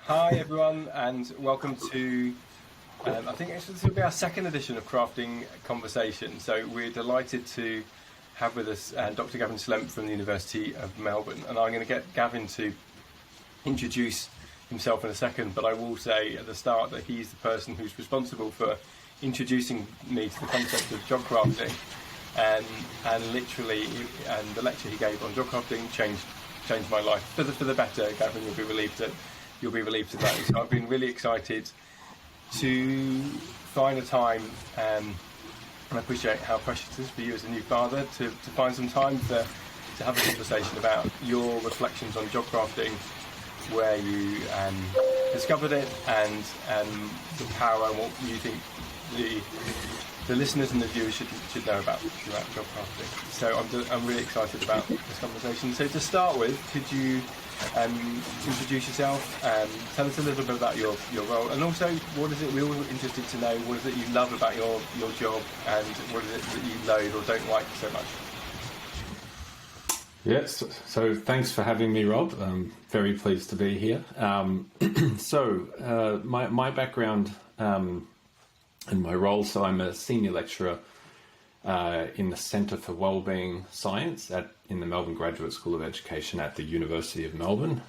Hi everyone, and welcome to, I think this will be our second edition of Crafting Conversation. So we're delighted to have with us Dr. Gavin Slemp from the University of Melbourne. And I'm going to get Gavin to introduce himself in a second, but I will say at the start that he's the person who's responsible for introducing me to the concept of job crafting. And literally, and the lecture he gave on job crafting changed my life for the better. Gavin, you'll be relieved to know. So I've been really excited to find a time, and I appreciate how precious it is for you as a new father to find some time to have a conversation about your reflections on job crafting, where you discovered it, and the power and what you think the listeners and the viewers should know about job crafting. So I'm really excited about this conversation. So to start with, could you introduce yourself, tell us a little bit about your role, and also what is it we're all interested to know, what is it you love about your job, and what is it that you loathe or don't like so much? Yes, so thanks for having me, Rob. I'm very pleased to be here. My background and my role, so I'm a senior lecturer in the Centre for Wellbeing Science in the Melbourne Graduate School of Education at the University of Melbourne,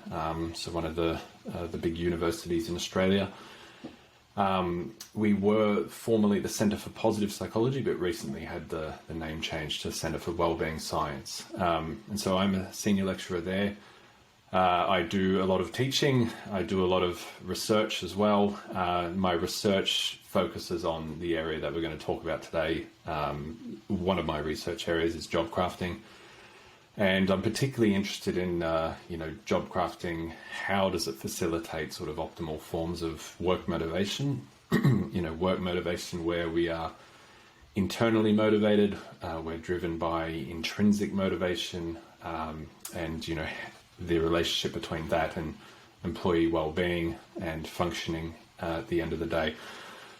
so one of the big universities in Australia. We were formerly the Centre for Positive Psychology, but recently had the name changed to Centre for Wellbeing Science. And so I'm a senior lecturer there. I do a lot of teaching. I do a lot of research as well. My research focuses on the area that we're going to talk about today. One of my research areas is job crafting. And I'm particularly interested in, job crafting. How does it facilitate sort of optimal forms of work motivation? Work motivation where we are internally motivated, we're driven by intrinsic motivation, and, the relationship between that and employee well-being and functioning at the end of the day.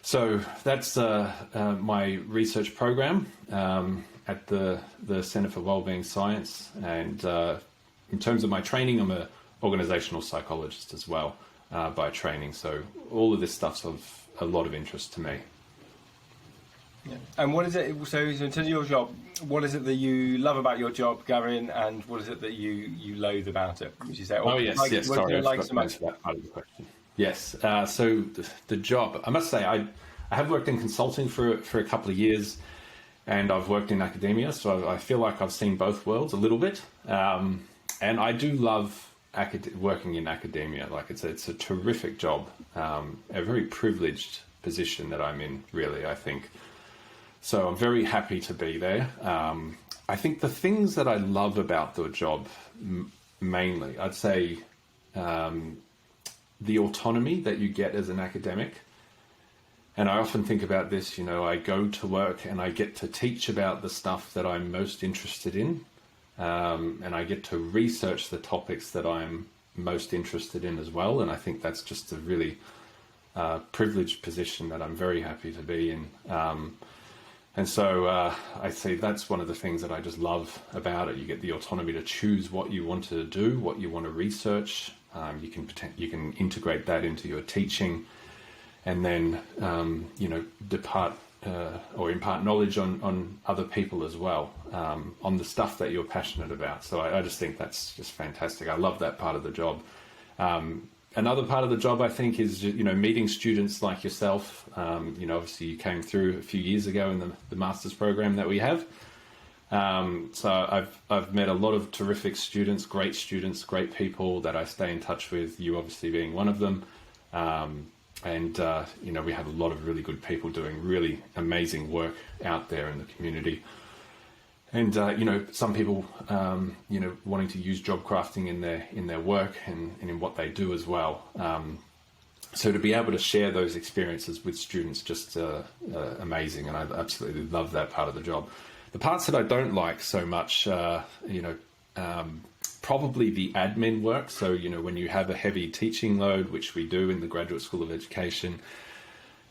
So that's my research program at the Centre for Wellbeing Science. And in terms of my training, I'm an organizational psychologist as well by training. So all of this stuff's of a lot of interest to me. Yeah. And what is it, so in terms of your job, what is it that you love about your job, Gavin, and what is it that you loathe about it, would you say? Or yes, sorry, I like forgot so much? to answer that part of the question. Yes, so the job, I must say, I have worked in consulting for a couple of years, and I've worked in academia, so I feel like I've seen both worlds a little bit, and I do love working in academia. Like it's a terrific job, a very privileged position that I'm in, really, I think. So I'm very happy to be there. I think the things that I love about the job, mainly, I'd say the autonomy that you get as an academic. And I often think about this, I go to work and I get to teach about the stuff that I'm most interested in. And I get to research the topics that I'm most interested in as well. And I think that's just a really privileged position that I'm very happy to be in. And so I say that's one of the things that I just love about it. You get the autonomy to choose what you want to do, what you want to research. You can integrate that into your teaching, and then depart or impart knowledge on other people as well, on the stuff that you're passionate about. So I just think that's just fantastic. I love that part of the job. Another part of the job, I think, is meeting students like yourself. Obviously you came through a few years ago in the master's program that we have. So I've met a lot of terrific students, great people that I stay in touch with. You obviously being one of them. We have a lot of really good people doing really amazing work out there in the community. And some people wanting to use job crafting in their work and in what they do as well. So to be able to share those experiences with students, just amazing, and I absolutely love that part of the job. The parts that I don't like so much, probably the admin work. So when you have a heavy teaching load, which we do in the Graduate School of Education,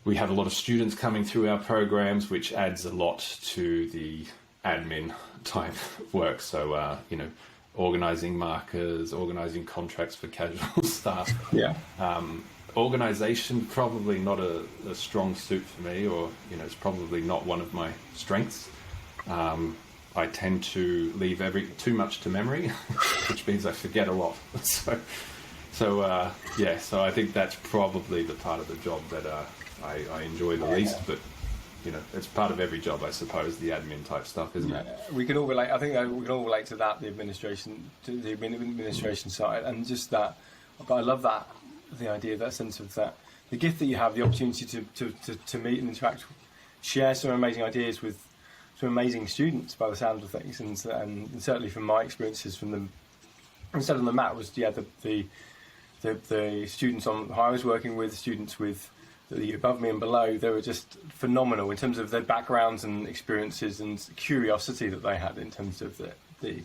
we have a lot of students coming through our programs, which adds a lot to the admin type work. So, organising markers, organising contracts for casual staff. Yeah. Organisation, probably not a strong suit for me, or it's probably not one of my strengths. I tend to leave too much to memory, which means I forget a lot. So I think that's probably the part of the job that I enjoy the least. But it's part of every job, I suppose, the admin type stuff, isn't it? We can all relate. I think we can all relate to that, the administration side, and just that. But I love that, the idea, that sense of that, the gift that you have, the opportunity to meet and interact, share some amazing ideas with some amazing students, by the sound of things, and certainly from my experiences from them. Instead on the mat was the students who I was working with, students with the above me and below, they were just phenomenal in terms of their backgrounds and experiences and curiosity that they had in terms of the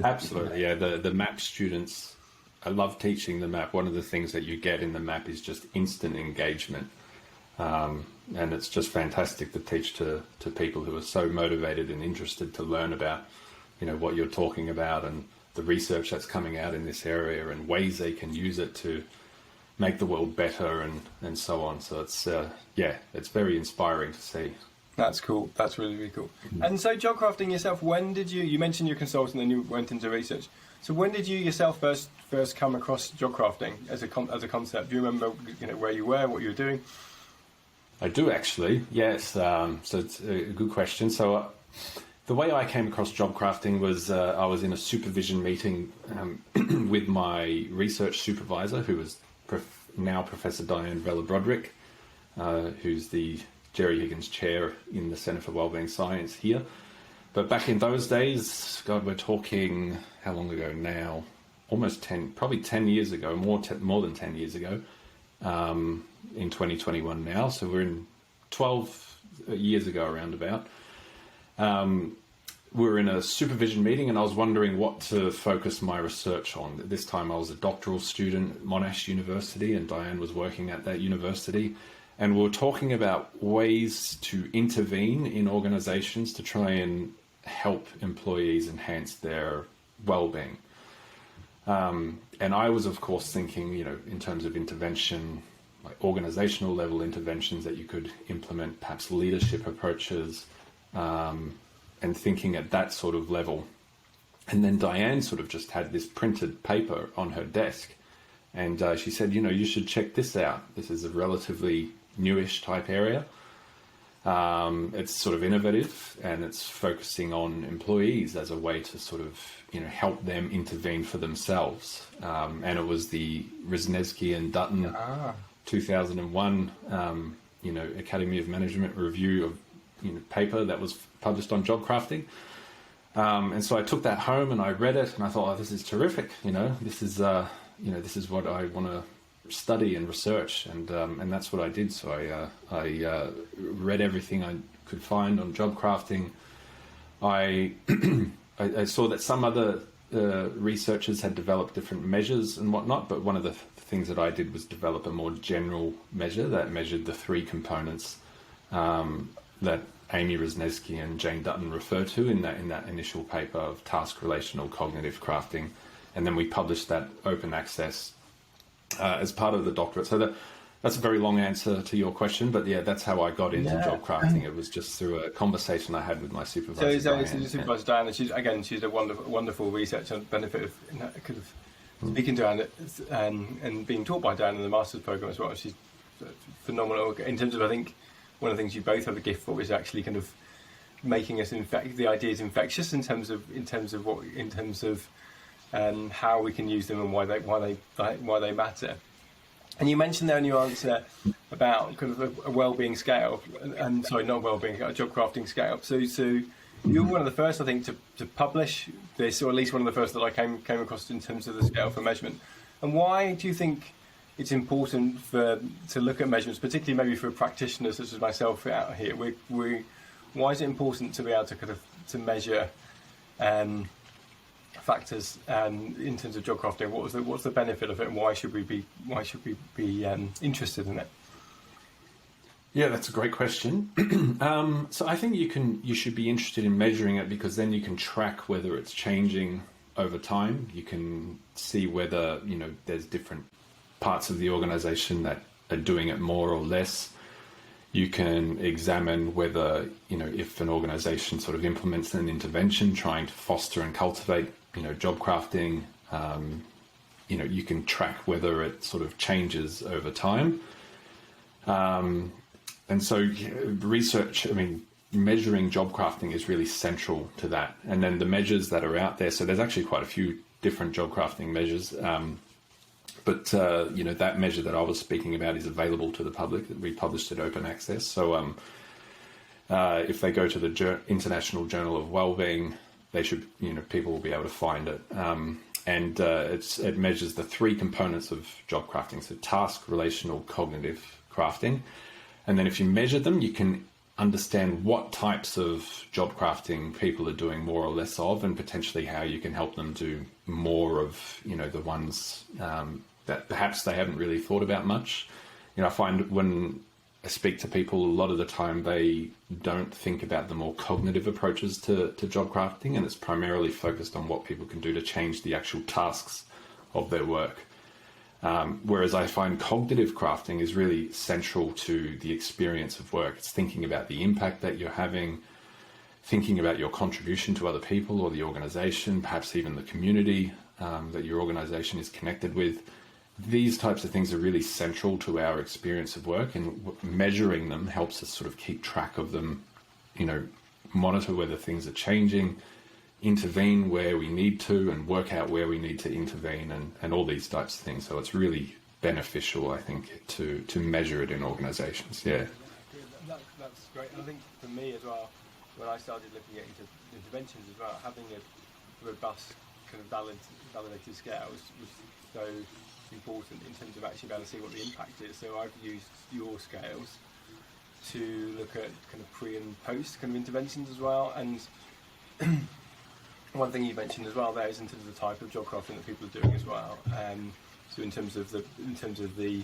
absolutely, yeah. The MAP students, I love teaching the MAP. One of the things that you get in the MAP is just instant engagement. And it's just fantastic to teach to people who are so motivated and interested to learn about, what you're talking about and the research that's coming out in this area and ways they can use it to make the world better and so on. So it's it's very inspiring to see. That's cool. That's really, really cool. Mm-hmm. And so job crafting yourself, when did you mentioned you're a consultant and you went into research. So when did you yourself first come across job crafting as a concept? Do you remember where you were, what you were doing? I do actually, yes. So it's a good question. So the way I came across job crafting was I was in a supervision meeting with my research supervisor, who was now Professor Diane Vella-Broderick, who's the Jerry Higgins Chair in the Centre for Wellbeing Science here. But back in those days, God, we're talking how long ago now? Probably 10 years ago, more than 10 years ago. In 2021 now, so we're in 12 years ago around about. We were in a supervision meeting and I was wondering what to focus my research on. At this time I was a doctoral student at Monash University and Diane was working at that university, and we were talking about ways to intervene in organisations to try and help employees enhance their well-being. And I was, of course, thinking, in terms of intervention, like organizational level interventions that you could implement, perhaps leadership approaches, and thinking at that sort of level. And then Diane sort of just had this printed paper on her desk, and she said, you should check this out. This is a relatively newish type area. It's sort of innovative, and it's focusing on employees as a way to sort of, help them intervene for themselves. And it was the Wisniewski and Dutton 2001, Academy of Management review of, paper that was published on job crafting. And so I took that home and I read it and I thought, this is terrific. This is what I want to study and research. And that's what I did. So I read everything I could find on job crafting. I saw that some other researchers had developed different measures and whatnot, but one of the things that I did was develop a more general measure that measured the three components that Amy Wisniewski and Jane Dutton refer to in that initial paper of task relational cognitive crafting, and then we published that open access as part of the doctorate. So that's a very long answer to your question, but yeah, that's how I got into job crafting. It was just through a conversation I had with my supervisor. So your supervisor Diane, and she's a wonderful researcher and benefit of speaking to Diane and being taught by Diane in the master's program as well. She's phenomenal in terms of, I think, one of the things you both have a gift for is actually kind of making us the ideas infectious in terms of how we can use them and why they matter. And you mentioned there in your answer about kind of a well-being scale, and sorry, not well-being, a job crafting scale. So you're one of the first, I think, to publish this, or at least one of the first that I came across in terms of the scale for measurement. And why do you think it's important to look at measurements, particularly maybe for practitioners such as myself out here? Why is it important to be able to kind of to measure factors in terms of job crafting? What's the benefit of it, and why should we be interested in it? Yeah, that's a great question. So I think you should be interested in measuring it because then you can track whether it's changing over time. You can see whether, there's different parts of the organization that are doing it more or less. You can examine whether, if an organization sort of implements an intervention trying to foster and cultivate, job crafting, you can track whether it sort of changes over time. And so research, measuring job crafting is really central to that. And then the measures that are out there, so there's actually quite a few different job crafting measures. But that measure that I was speaking about is available to the public. We published it open access. So if they go to the International Journal of Wellbeing, they should, people will be able to find it. And it measures the three components of job crafting. So task, relational, cognitive crafting. And then if you measure them, you can understand what types of job crafting people are doing more or less of, and potentially how you can help them do more of, the ones that perhaps they haven't really thought about much. I find when I speak to people, a lot of the time they don't think about the more cognitive approaches to job crafting, and it's primarily focused on what people can do to change the actual tasks of their work. Whereas I find cognitive crafting is really central to the experience of work. It's thinking about the impact that you're having, thinking about your contribution to other people or the organization, perhaps even the community that your organization is connected with. These types of things are really central to our experience of work, and measuring them helps us sort of keep track of them, monitor whether things are changing, intervene where we need to, and work out where we need to intervene, and all these types of things. So it's really beneficial, I think, to measure it in organizations. Yeah. That's great. And I think for me as well, when I started looking at interventions as well, having a robust kind of validated scale was so important in terms of actually being able to see what the impact is. So I've used your scales to look at kind of pre and post kind of interventions as well. And one thing you mentioned as well there is in terms of the type of job crafting that people are doing as well. So in terms of the kind of the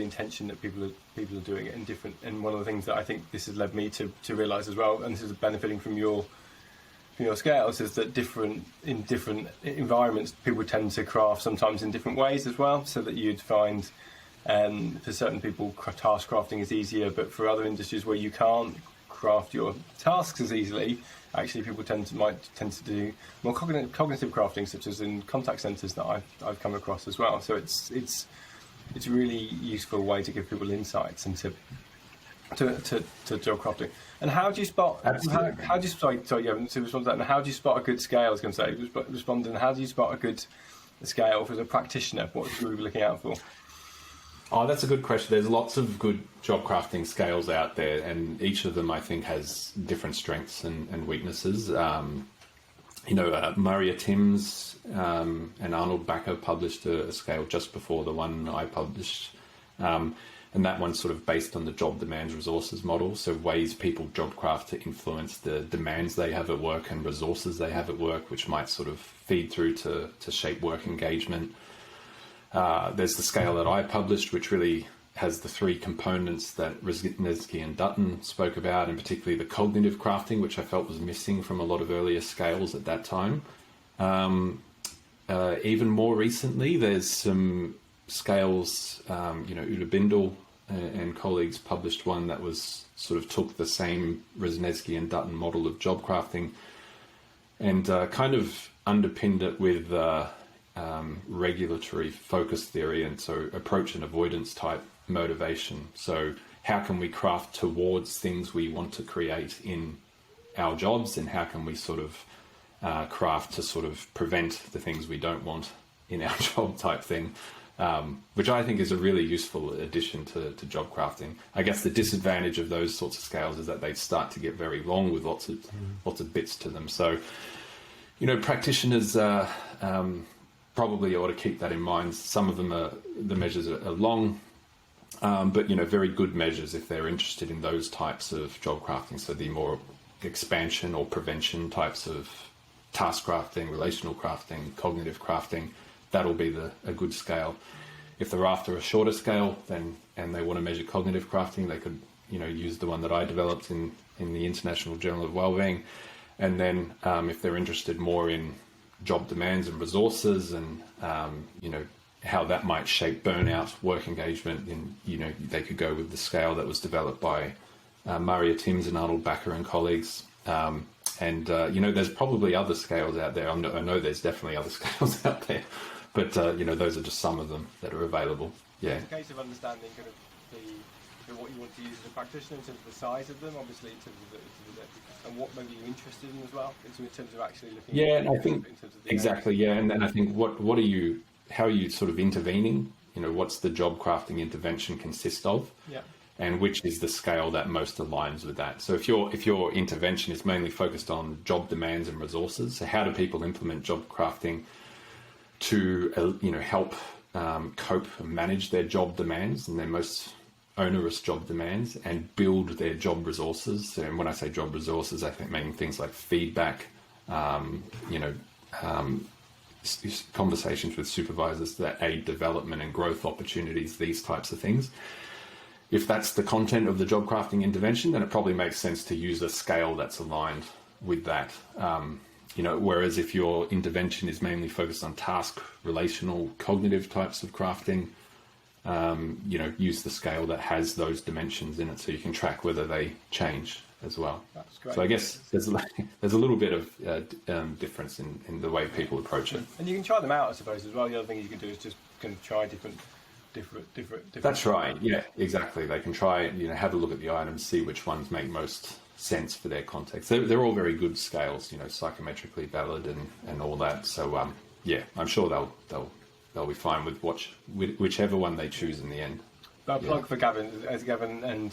intention that people are doing it in different. And one of the things that I think this has led me to realise as well, and this is benefiting from your scales, is that in different environments people tend to craft sometimes in different ways as well. So that you'd find for certain people task crafting is easier, but for other industries where you can't craft your tasks as easily, actually people might tend to do more cognitive crafting, such as in contact centres that I've come across as well. So it's a really useful way to give people insights into to job crafting. And how do you spot? How do you sorry, Gavin, to respond to that? And how do you spot a good scale? I was going to say, responding. How do you spot a good scale for the practitioner? What should we be looking out for? Oh, that's a good question. There's lots of good job crafting scales out there, and each of them, I think, has different strengths and weaknesses. Maria Timms and Arnold Backer published a scale just before the one I published. And that one's sort of based on the job demands resources model. So ways people job craft to influence the demands they have at work and resources they have at work, which might sort of feed through to shape work engagement. There's the scale that I published, which really has the three components that Reznesky and Dutton spoke about, and particularly the cognitive crafting, which I felt was missing from a lot of earlier scales at that time. Even more recently, there's some scales, Ulla Bindel and colleagues published one that was sort of took the same Reznesky and Dutton model of job crafting and kind of underpinned it with regulatory focus theory, and so approach and avoidance type motivation. So how can we craft towards things we want to create in our jobs, and how can we sort of craft to sort of prevent the things we don't want in our job type thing, which I think is a really useful addition to job crafting. I guess the disadvantage of those sorts of scales is that they start to get very long with lots of bits to them. So, practitioners probably ought to keep that in mind. Some of them the measures are long, but very good measures if they're interested in those types of job crafting. So the more expansion or prevention types of task crafting, relational crafting, cognitive crafting, that'll be a good scale. If they're after a shorter scale, and they want to measure cognitive crafting, they could use the one that I developed in the International Journal of Wellbeing. And then if they're interested more in job demands and resources and, how that might shape burnout, work engagement, then, they could go with the scale that was developed by Maria Timms and Arnold Backer and colleagues. There's probably other scales out there. I know there's definitely other scales out there, but, those are just some of them that are available. Yeah. It's a case of understanding kind of what you want to use as a practitioner in terms of the size of them, obviously, in terms of and what maybe you're interested in as well, in terms of actually looking. Yeah, at and I think exactly. Yeah, and then I think how are you sort of intervening? What's the job crafting intervention consist of? Yeah. And which is the scale that most aligns with that. So if your intervention is mainly focused on job demands and resources, so how do people implement job crafting to help cope and manage their job demands and their most onerous job demands and build their job resources? And when I say job resources, I think meaning things like feedback, conversations with supervisors that aid development and growth opportunities, these types of things. If that's the content of the job crafting intervention, then it probably makes sense to use a scale that's aligned with that. Whereas if your intervention is mainly focused on task, relational, cognitive types of crafting, use the scale that has those dimensions in it so you can track whether they change as well. That's great. So I guess there's a little bit of difference in the way people approach it. And you can try them out, I suppose, as well. The other thing you can do is just kind of try different. That's right. Yeah, exactly. They can try, have a look at the items, see which ones make most sense for their context. They're all very good scales, psychometrically valid and all that. So I'm sure they'll be fine with whichever one they choose in the end. But a plug for Gavin, as Gavin and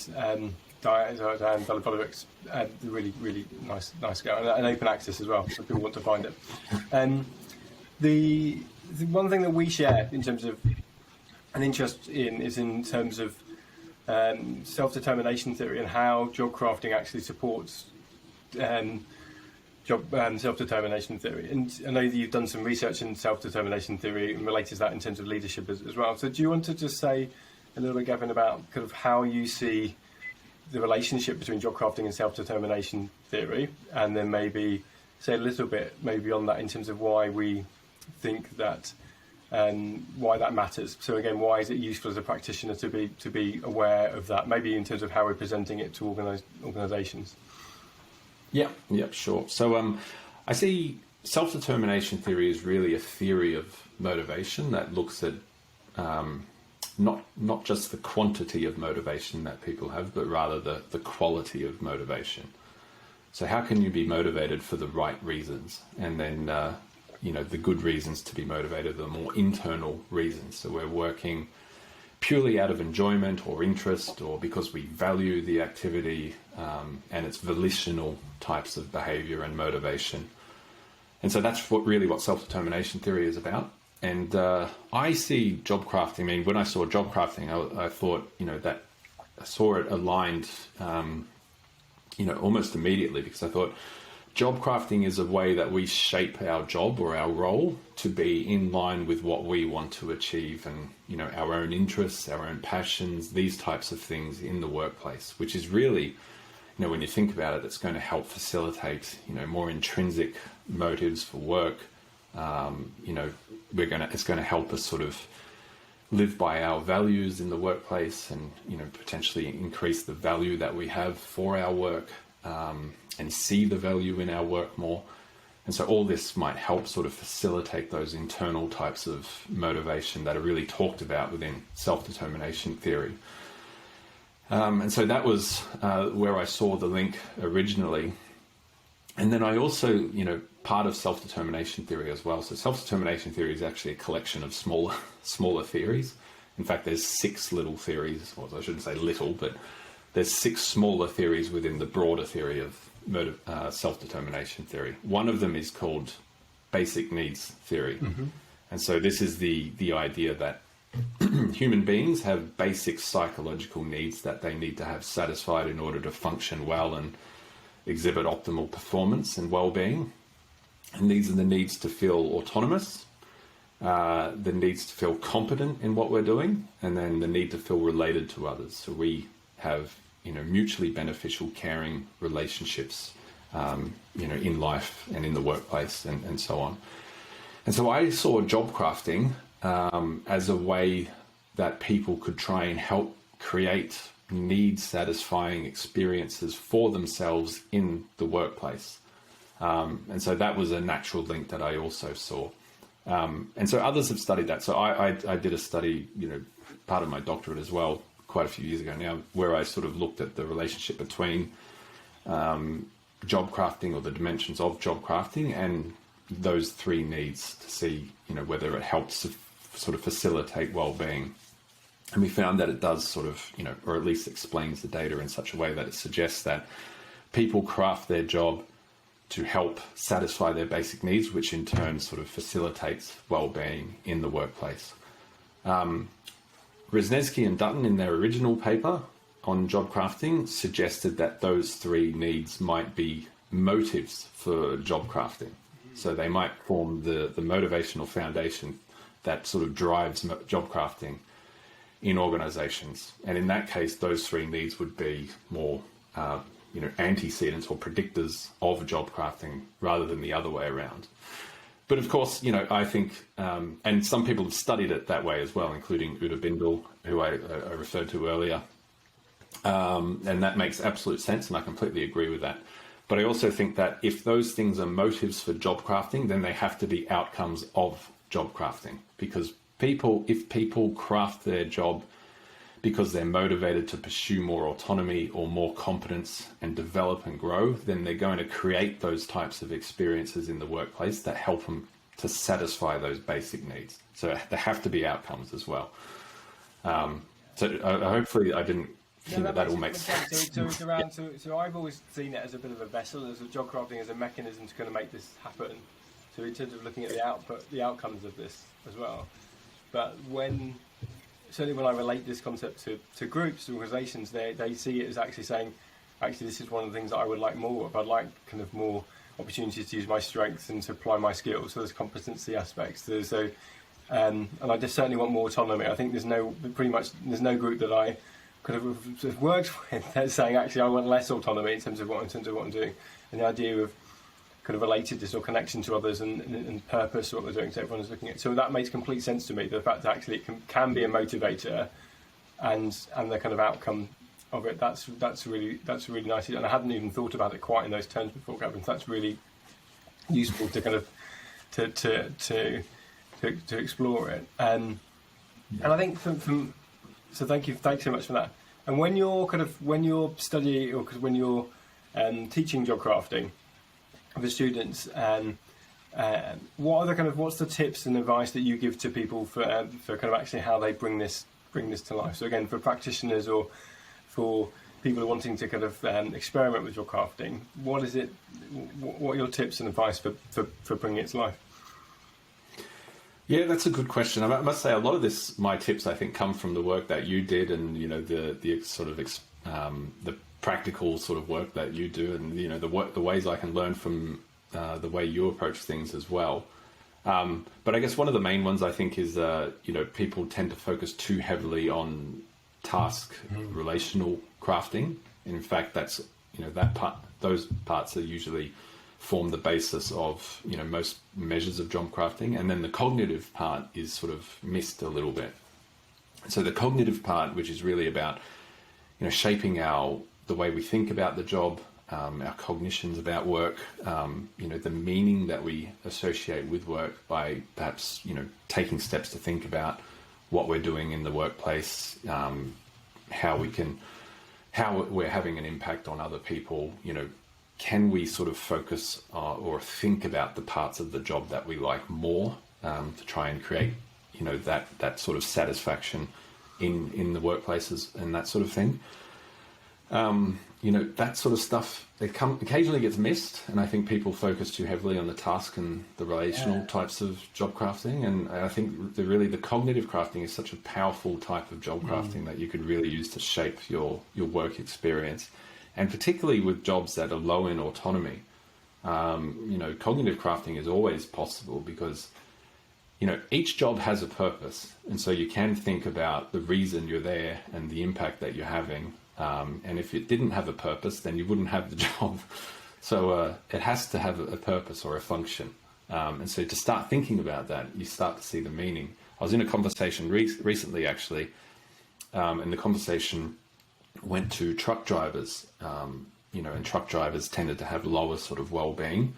Diane Velopolovics had a really, really nice scale and open access as well, so people want to find it. The one thing that we share in terms of an interest is in terms of self-determination theory and how job crafting actually supports self-determination theory. And I know that you've done some research in self-determination theory and related to that in terms of leadership as well. So do you want to just say a little bit, Gavin, about kind of how you see the relationship between job crafting and self-determination theory, and then maybe say a little bit maybe on that in terms of why we think that why that matters. So again, why is it useful as a practitioner to be aware of that? Maybe in terms of how we're presenting it to organisations. Yeah, sure. So I see self-determination theory is really a theory of motivation that looks at not just the quantity of motivation that people have, but rather the quality of motivation. So how can you be motivated for the right reasons? And then the good reasons to be motivated, the more internal reasons. So we're working purely out of enjoyment or interest or because we value the activity, and it's volitional types of behavior and motivation. And so that's what self-determination theory is about. And I see job crafting, I mean, when I saw job crafting, I thought, that I saw it aligned, almost immediately, because I thought, job crafting is a way that we shape our job or our role to be in line with what we want to achieve and, our own interests, our own passions, these types of things in the workplace, which is really, when you think about it, it's going to help facilitate, more intrinsic motives for work. It's going to help us sort of live by our values in the workplace and, potentially increase the value that we have for our work. And see the value in our work more. And so all this might help sort of facilitate those internal types of motivation that are really talked about within self-determination theory. And so that was where I saw the link originally. And then I also, part of self-determination theory as well. So self-determination theory is actually a collection of smaller theories. In fact, there's 6 little theories, or I shouldn't say little, but there's 6 smaller theories within the broader theory of self-determination theory. One of them is called basic needs theory. Mm-hmm. And so this is the idea that human beings have basic psychological needs that they need to have satisfied in order to function well and exhibit optimal performance and well-being. And these are the needs to feel autonomous, the needs to feel competent in what we're doing, and then the need to feel related to others. So we have mutually beneficial caring relationships in life and in the workplace and so on. And so I saw job crafting as a way that people could try and help create need-satisfying experiences for themselves in the workplace. And so that was a natural link that I also saw. And so others have studied that. So I did a study, part of my doctorate as well, quite a few years ago now, where I sort of looked at the relationship between job crafting, or the dimensions of job crafting, and those three needs, to see, whether it helps to sort of facilitate well-being. And we found that it does sort of, or at least explains the data in such a way that it suggests that people craft their job to help satisfy their basic needs, which in turn sort of facilitates well-being in the workplace. Resnesky and Dutton, in their original paper on job crafting, suggested that those three needs might be motives for job crafting. So they might form the motivational foundation that sort of drives job crafting in organizations. And in that case, those three needs would be more, antecedents or predictors of job crafting rather than the other way around. But of course, I think, and some people have studied it that way as well, including Uta Bindel, who I referred to earlier. And that makes absolute sense, and I completely agree with that. But I also think that if those things are motives for job crafting, then they have to be outcomes of job crafting. Because if people craft their job because they're motivated to pursue more autonomy or more competence and develop and grow, then they're going to create those types of experiences in the workplace that help them to satisfy those basic needs. So there have to be outcomes as well. Hopefully I didn't think that all makes sense. So it's around. So I've always seen it as a bit of a vessel, as a job crafting as a mechanism to kind of make this happen. So in terms of looking at the outcomes of this as well. But certainly when I relate this concept to groups, organisations, they see it as actually saying, actually this is one of the things that I would like more of. I'd like kind of more opportunities to use my strengths and to apply my skills. So there's competency aspects. And I just certainly want more autonomy. I think there's no group that I could have worked with that's saying, actually I want less autonomy in terms of what I'm doing. And the idea of kind of relatedness or connection to others and purpose, what they're doing, so everyone's looking at. So that makes complete sense to me, the fact that actually it can be a motivator and the kind of outcome of it. That's really nice. And I hadn't even thought about it quite in those terms before, Gavin. So that's really useful to kind of to explore it. And I think so thanks so much for that. And when you're studying, or when you're teaching job crafting for students, what's the tips and advice that you give to people for kind of actually how they bring this to life? So again, for practitioners or for people who are wanting to kind of experiment with job crafting, what are your tips and advice for bringing it to life? Yeah, that's a good question. I must say, a lot of my tips, I think, come from the work that you did, and the sort of the practical sort of work that you do, and the ways I can learn from the way you approach things as well. But I guess one of the main ones I think is people tend to focus too heavily on task relational crafting. In fact, that's those parts are usually form the basis of most measures of job crafting, and then the cognitive part is sort of missed a little bit. So the cognitive part, which is really about shaping the way we think about the job, our cognitions about work, the meaning that we associate with work by perhaps taking steps to think about what we're doing in the workplace, how we're having an impact on other people. Can we sort of focus or think about the parts of the job that we like more, to try and create, that sort of satisfaction in the workplaces and that sort of thing. That sort of stuff, occasionally gets missed, and I think people focus too heavily on the task and the relational types of job crafting. And I think the cognitive crafting is such a powerful type of job crafting that you could really use to shape your work experience. And particularly with jobs that are low in autonomy, cognitive crafting is always possible because, each job has a purpose. And so you can think about the reason you're there and the impact that you're having. And if it didn't have a purpose, then you wouldn't have the job. So it has to have a purpose or a function. And so to start thinking about that, you start to see the meaning. I was in a conversation recently, actually, and the conversation went to truck drivers, and truck drivers tended to have lower sort of well-being,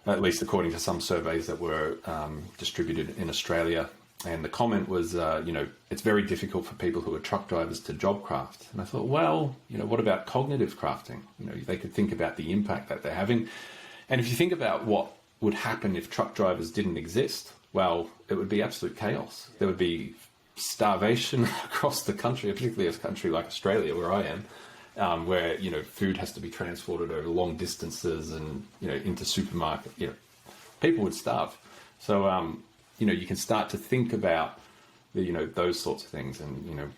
at least according to some surveys that were distributed in Australia. And the comment was, it's very difficult for people who are truck drivers to job craft. And I thought, well, what about cognitive crafting? They could think about the impact that they're having. And if you think about what would happen if truck drivers didn't exist, well, it would be absolute chaos. There would be starvation across the country, particularly a country like Australia, where I am, where, food has to be transported over long distances and, into supermarket. People would starve. So, you can start to think about those sorts of things, and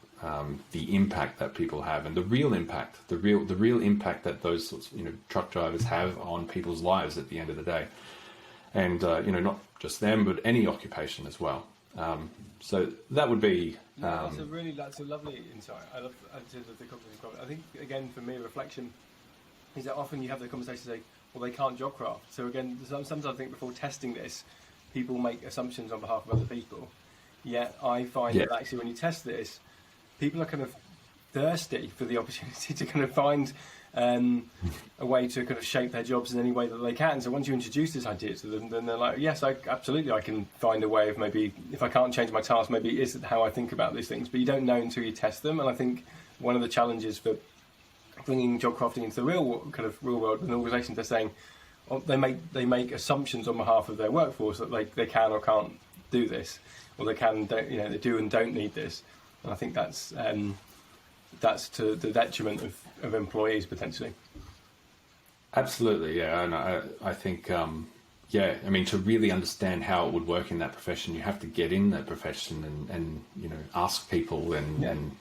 the impact that people have, and the real impact that those sorts of truck drivers have on people's lives at the end of the day, and not just them, but any occupation as well. So that would be. That's a lovely insight. I love the cognitive crafting. I think again for me, reflection is that often you have the conversation say, well, they can't job craft. So again, sometimes I think before testing this, people make assumptions on behalf of other people. Yet I find that actually when you test this, people are kind of thirsty for the opportunity to kind of find a way to kind of shape their jobs in any way that they can. So once you introduce this idea to them, then they're like, yes, I can find a way of, maybe if I can't change my task, maybe it isn't how I think about these things. But you don't know until you test them. And I think one of the challenges for bringing job crafting into the real world, and organisations are saying, they make assumptions on behalf of their workforce that they can or can't do this, or they do and don't need this. And I think that's to the detriment of employees potentially. Absolutely, yeah. And I think, to really understand how it would work in that profession, you have to get in that profession and ask people and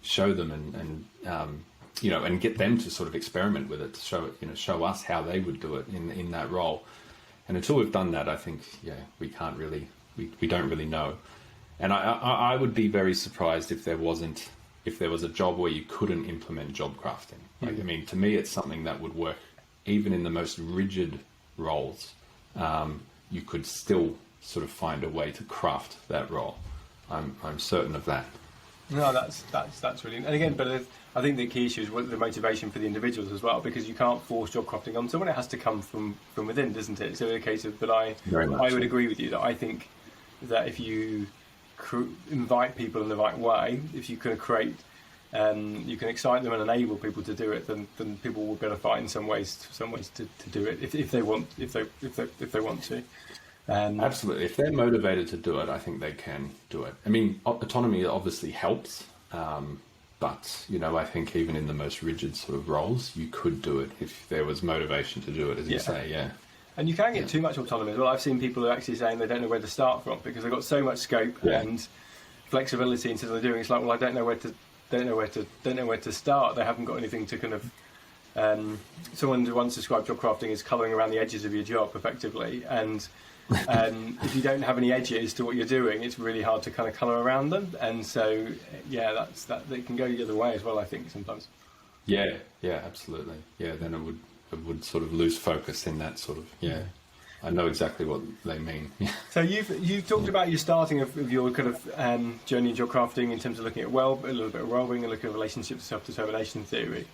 show them and get them to sort of experiment with it, to show us how they would do it in that role. And until we've done that, I think, we can't really, we don't really know. And I would be very surprised if there was a job where you couldn't implement job crafting. To me, it's something that would work even in the most rigid roles. You could still sort of find a way to craft that role. I'm certain of that. No, that's really, and again, but I think the key issue is the motivation for the individuals as well, because you can't force job crafting on someone. It has to come from within, doesn't it? So in a case of, but I would agree with you that I think that if you invite people in the right way, if you can create, you can excite them and enable people to do it, then people will be able to find some ways to do it if they want to. Absolutely. If they're motivated to do it, I think they can do it. Autonomy obviously helps, but I think even in the most rigid sort of roles, you could do it if there was motivation to do it, as you say. Yeah. And you can get too much autonomy as well. I've seen people who are actually saying they don't know where to start from because they've got so much scope and flexibility into what they're doing. It's like, well, I don't know where to start. They haven't got anything to kind of. Someone once described job crafting as colouring around the edges of your job, effectively, and if you don't have any edges to what you're doing, it's really hard to kind of colour around them. And so, that it can go the other way as well, I think, sometimes. Yeah, absolutely. Yeah, then it would sort of lose focus in that sort of, I know exactly what they mean. So you've talked about your starting of your kind of journey in job crafting in terms of looking at a little bit of wellbeing and looking at relationships to self-determination theory.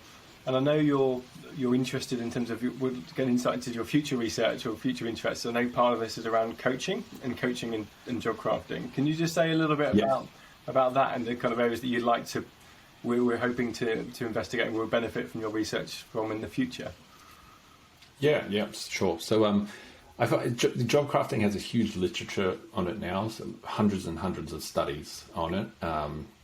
And I know you're interested in terms of getting insight into your future research or future interests. I know part of this is around coaching and job crafting. Can you just say a little bit about that and the kind of areas that you'd like to, we're hoping to investigate and will benefit from your research from in the future? Yeah, sure. So I thought job crafting has a huge literature on it now, so hundreds and hundreds of studies on it.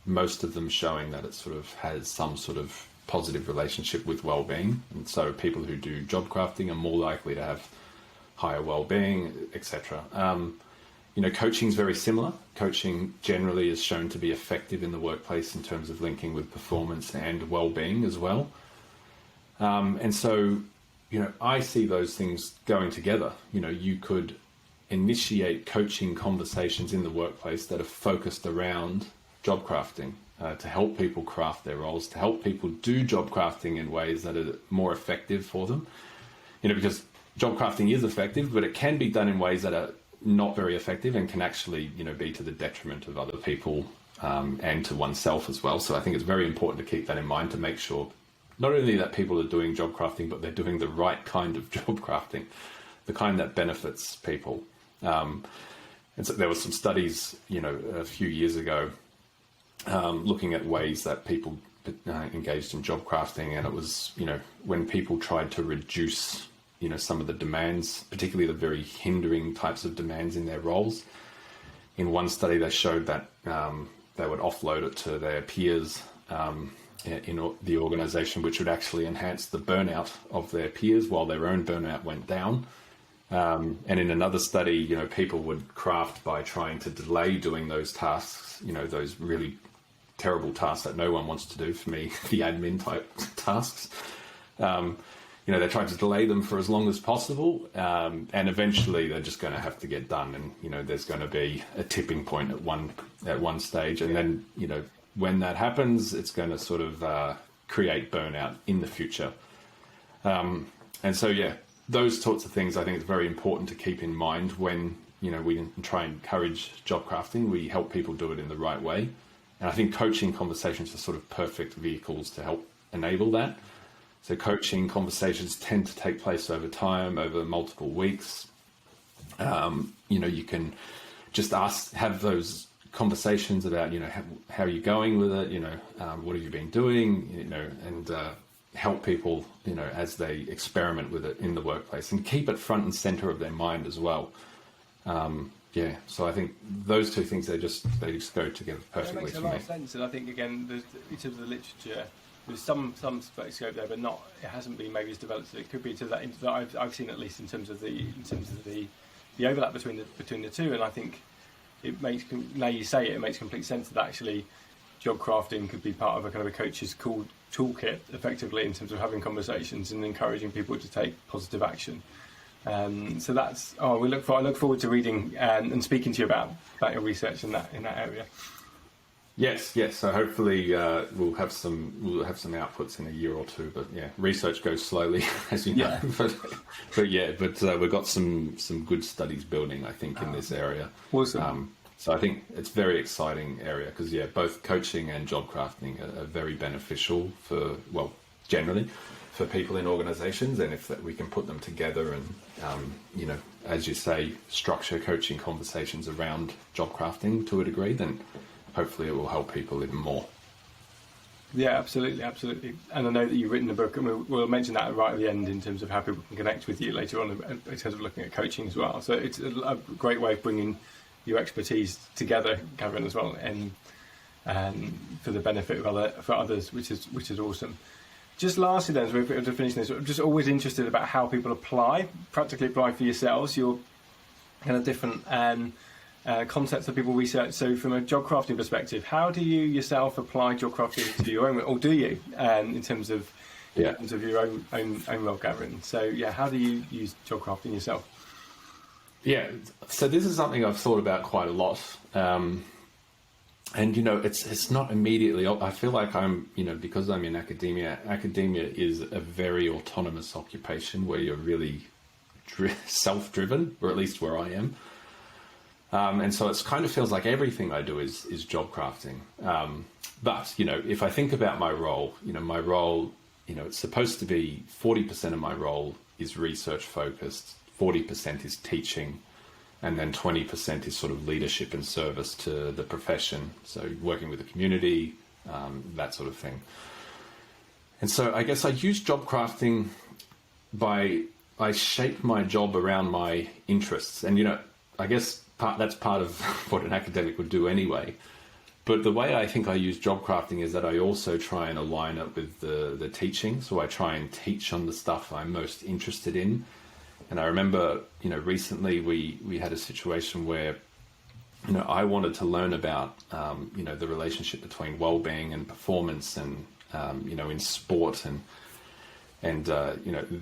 Most of them showing that it sort of has some sort of positive relationship with well-being, and so people who do job crafting are more likely to have higher well-being, etc. Coaching is very similar. Coaching generally is shown to be effective in the workplace in terms of linking with performance and well-being as well. And so, I see those things going together. You could initiate coaching conversations in the workplace that are focused around job crafting, to help people craft their roles, to help people do job crafting in ways that are more effective for them. because job crafting is effective, but it can be done in ways that are not very effective and can actually, be to the detriment of other people and to oneself as well. So I think it's very important to keep that in mind, to make sure not only that people are doing job crafting, but they're doing the right kind of job crafting, the kind that benefits people. And so there were some studies, a few years ago, looking at ways that people engaged in job crafting, and it was, when people tried to reduce, some of the demands, particularly the very hindering types of demands in their roles. In one study, they showed that they would offload it to their peers in the organization, which would actually enhance the burnout of their peers while their own burnout went down. And in another study, people would craft by trying to delay doing those tasks, those really terrible tasks that no one wants to do, for me, the admin type tasks. They try to delay them for as long as possible, and eventually they're just going to have to get done. And, there's going to be a tipping point at one stage. And then, when that happens, it's going to sort of create burnout in the future. And so, those sorts of things I think is very important to keep in mind when, we try and encourage job crafting. We help people do it in the right way. And I think coaching conversations are sort of perfect vehicles to help enable that. So coaching conversations tend to take place over time, over multiple weeks. You can just have those conversations about, how are you going with it? What have you been doing? And help people, as they experiment with it in the workplace, and keep it front and center of their mind as well. So I think those two things, they just go together perfectly. It makes a lot of sense, and I think again, in terms of the literature, there's some scope there, but not. It hasn't been maybe as developed. It could be to that I've seen, at least in terms of the overlap between the two, and I think it makes, now you say it makes complete sense that actually job crafting could be part of a kind of a coach's toolkit, effectively, in terms of having conversations and encouraging people to take positive action. So that's I look forward to reading and speaking to you about your research in that area. Yes. So hopefully we'll have some outputs in a year or two. But research goes slowly, as you know. Yeah. but we've got some good studies building, I think, in this area. Awesome. So I think it's a very exciting area because both coaching and job crafting are very beneficial generally for people in organisations, and if we can put them together and as you say, structure coaching conversations around job crafting to a degree, then hopefully it will help people even more. Yeah, absolutely. And I know that you've written a book, and we'll mention that right at the end in terms of how people can connect with you later on in terms of looking at coaching as well. So it's a great way of bringing your expertise together, Gavin, as well, and for the benefit of others, which is awesome. Just lastly then, as we're finishing this, I'm just always interested about how people practically apply for yourselves, your kind of different concepts that people research. So from a job crafting perspective, how do you yourself apply job crafting to your own, or do you, in terms of your own role, Gavin? So how do you use job crafting yourself? Yeah, so this is something I've thought about quite a lot. And, it's not immediately, I feel like I'm, because I'm in academia is a very autonomous occupation where you're really self-driven, or at least where I am. And so it kind of feels like everything I do is job crafting. But, if I think about my role, it's supposed to be 40% of my role is research focused, 40% is teaching, and then 20% is sort of leadership and service to the profession. So working with the community, that sort of thing. And so I guess I use job crafting I shape my job around my interests. And, I guess that's part of what an academic would do anyway. But the way I think I use job crafting is that I also try and align it with the teaching. So I try and teach on the stuff I'm most interested in. And I remember, recently we had a situation where, I wanted to learn about, the relationship between well-being and performance and, in sport and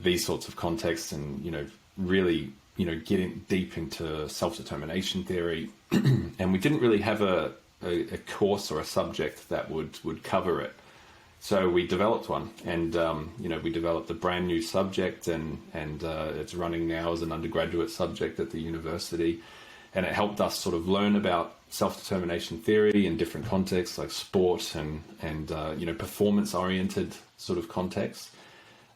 these sorts of contexts and, really, getting deep into self-determination theory. And we didn't really have a course or a subject that would cover it. So we developed one, and we developed a brand new subject, and it's running now as an undergraduate subject at the university, and it helped us sort of learn about self-determination theory in different contexts like sport and performance-oriented sort of contexts.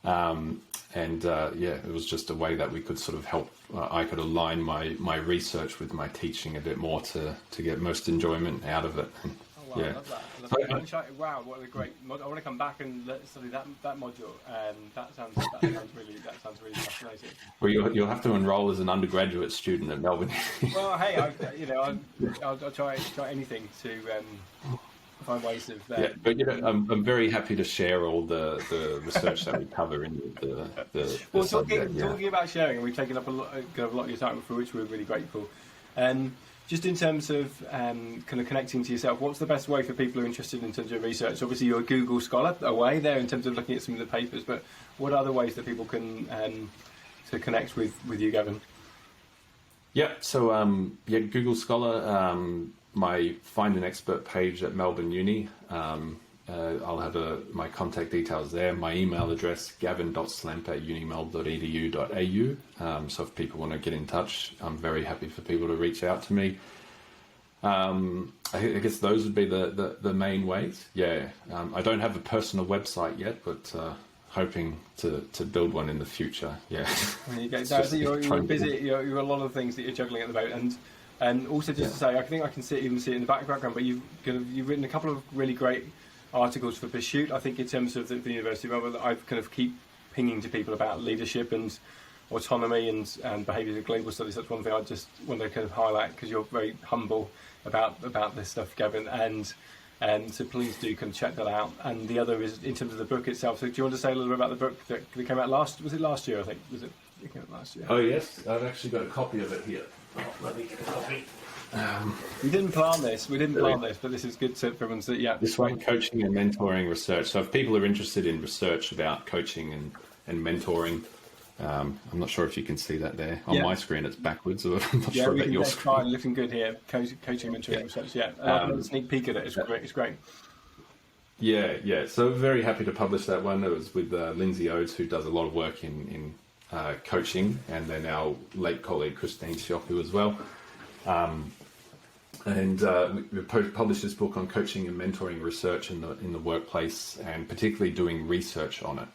It was just a way that we could sort of help. I could align my research with my teaching a bit more to get most enjoyment out of it. And, oh, wow, I love that. I love that. Wow, what a great mod. I want to come back and study that module. That sounds really fascinating. Well, you'll have to enroll as an undergraduate student at Melbourne. Well, hey, I'll try anything to find ways of. But I'm very happy to share all the research that we cover in the well, subject. Talking about sharing, we've taken up a lot of your time, for which we're really grateful. Just in terms of kind of connecting to yourself, what's the best way for people who are interested in terms of research? Obviously, you're a Google Scholar away there in terms of looking at some of the papers, but what other ways that people can to connect with you, Gavin? Yeah, so Google Scholar, my Find an Expert page at Melbourne Uni. I'll have my contact details there. My email address, gavin.slemp@unimelb.edu.au. So if people want to get in touch, I'm very happy for people to reach out to me. I guess those would be the main ways. Yeah, I don't have a personal website yet, but hoping to build one in the future. Yeah. There you go. You're busy. You're a lot of things that you're juggling at the moment, and also just to say, I think I can see it in the background, but you've written a couple of really great articles for Pursuit. I think in terms of the University of Melbourne, I've kind of keep pinging to people about leadership and autonomy and behaviours of global studies. That's one thing I just want to kind of highlight, because you're very humble about this stuff, Gavin, and so please do kind of check that out. And the other is in terms of the book itself. So do you want to say a little bit about the book that came out last year, I think? It came out last year? Oh yes, I've actually got a copy of it here. Let me get a copy. We didn't plan this, but this is good for everyone to see. Yeah. This one, Coaching and Mentoring Research. So if people are interested in research about coaching and mentoring, I'm not sure if you can see that there. On my screen it's backwards, so I'm not sure about your screen. Fine, looking good here. Coaching, mentoring, research, yeah. A sneak peek at it, it's great. Yeah. So very happy to publish that one. It was with Lindsay Oates, who does a lot of work in coaching, and then our late colleague Christine Sioku as well. We published this book on coaching and mentoring research in the workplace, and particularly doing research on it.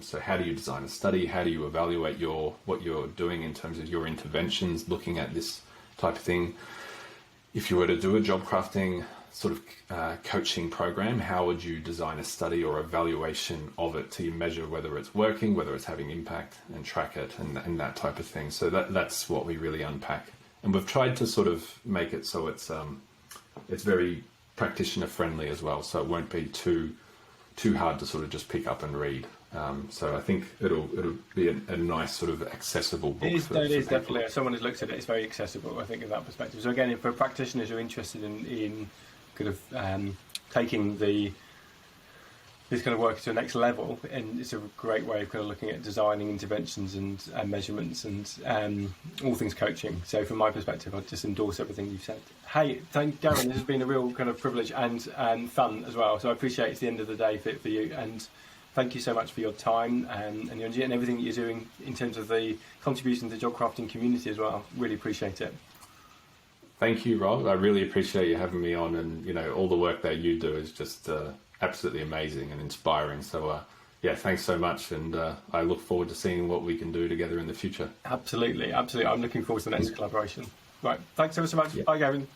So how do you design a study? How do you evaluate what you're doing in terms of your interventions, looking at this type of thing? If you were to do a job crafting sort of coaching program, how would you design a study or evaluation of it to measure whether it's working, whether it's having impact, and track it, and that type of thing? So that's what we really unpack. And we've tried to sort of make it so it's very practitioner friendly as well, so it won't be too hard to sort of just pick up and read. So I think it'll be a nice sort of accessible book. It is definitely. As someone who's looked at it, it's very accessible, I think, in that perspective. So again, for practitioners who are interested in kind of taking this kind of work to the next level, and it's a great way of kind of looking at designing interventions and measurements and all things coaching. So from my perspective, I just endorse everything you've said. Hey, thank Gavin. This has been a real kind of privilege and fun as well. So I appreciate it's the end of the day for you, and thank you so much for your time and your energy and everything that you're doing in terms of the contribution to the job crafting community as well. Really appreciate it. Thank you, Rob. I really appreciate you having me on, and all the work that you do is just absolutely amazing and inspiring. So thanks so much, and I look forward to seeing what we can do together in the future. Absolutely. I'm looking forward to the next collaboration. Right, thanks ever so much. Bye, Gavin.